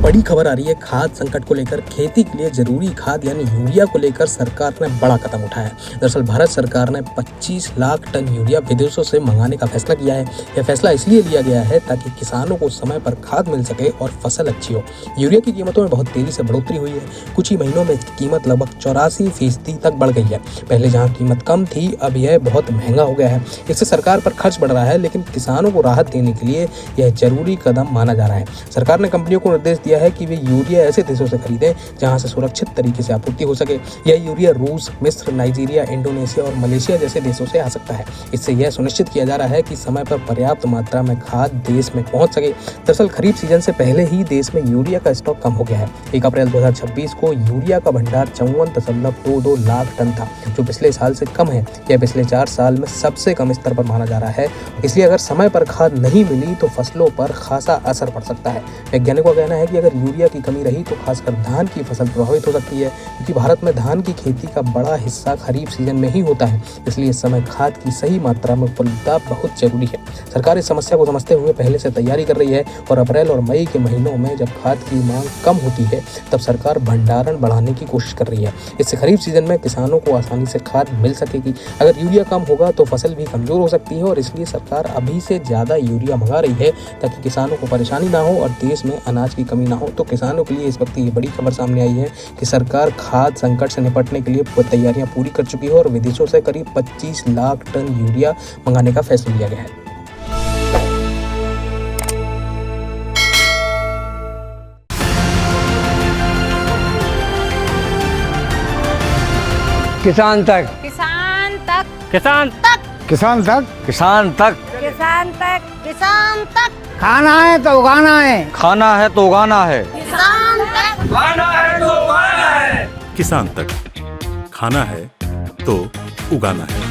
बड़ी खबर आ रही है खाद संकट को लेकर। खेती के लिए जरूरी खाद यानी यूरिया को लेकर सरकार ने बड़ा कदम उठाया है। दरअसल भारत सरकार ने 25 लाख टन यूरिया विदेशों से मंगाने का फैसला किया है। यह फैसला इसलिए लिया गया है ताकि किसानों को समय पर खाद मिल सके और फसल अच्छी हो। यूरिया की कीमतों में बहुत तेजी से बढ़ोतरी हुई है। कुछ ही महीनों में इसकी कीमत लगभग 84% तक बढ़ गई है। पहले जहाँ कीमत कम थी, अब यह बहुत महंगा हो गया है। इससे सरकार पर खर्च बढ़ रहा है, लेकिन किसानों को राहत देने के लिए यह जरूरी कदम माना जा रहा है। सरकार ने कंपनियों को निर्देश दिया है कि वे यूरिया ऐसे देशों से खरीदें जहां से सुरक्षित तरीके से आपूर्ति हो सके। यह यूरिया रूस, मिस्र, नाइजीरिया, इंडोनेशिया और मलेशिया जैसे देशों से आ सकता है। इससे यह सुनिश्चित किया जा रहा है कि समय पर पर्याप्त मात्रा में खाद देश में पहुंच सके। दरअसल खरीफ सीजन से पहले ही देश में यूरिया का स्टॉक कम हो गया है। 1 अप्रैल 2026 को यूरिया का भंडार 54.22 लाख टन था, जो पिछले साल से कम है। यह पिछले 4 साल में सबसे कम स्तर पर माना जा रहा है। इसलिए अगर समय पर खाद नहीं मिली तो फसलों पर खासा असर पड़ सकता है। वैज्ञानिकों का कहना है कि अगर यूरिया की कमी रही तो खासकर धान की फसल प्रभावित हो सकती है, क्योंकि भारत में धान की खेती का बड़ा हिस्सा खरीफ सीजन में ही होता है। इसलिए इस समय खाद की सही मात्रा में उपलब्धता बहुत जरूरी है। सरकार इस समस्या को समझते हुए पहले से तैयारी कर रही है और अप्रैल और मई के महीनों में जब खाद की मांग कम होती है तब सरकार भंडारण बढ़ाने की कोशिश कर रही है। इससे खरीफ सीजन में किसानों को आसानी से खाद मिल सकेगी। अगर यूरिया कम होगा तो फसल भी कमजोर हो सकती है और इसलिए सरकार अभी से ज्यादा यूरिया मंगा रही है ताकि किसानों को परेशानी ना हो और देश में अनाज की कमी ना हो। तो किसानों के लिए इस वक्त ये बड़ी खबर सामने आई है कि सरकार खाद संकट से निपटने के लिए तैयारियां पूरी कर चुकी है और विदेशों से करीब 25 लाख टन यूरिया मंगाने का फैसला लिया गया है। किसान तक, किसान तक, किसान तक, किसान तक, किसान तक, किसान तक, किसान तक, खाना है तो उगाना है, खाना है तो उगाना है, किसान तक, खाना है तो उगाना है। किसान तक, खाना है तो उगाना है।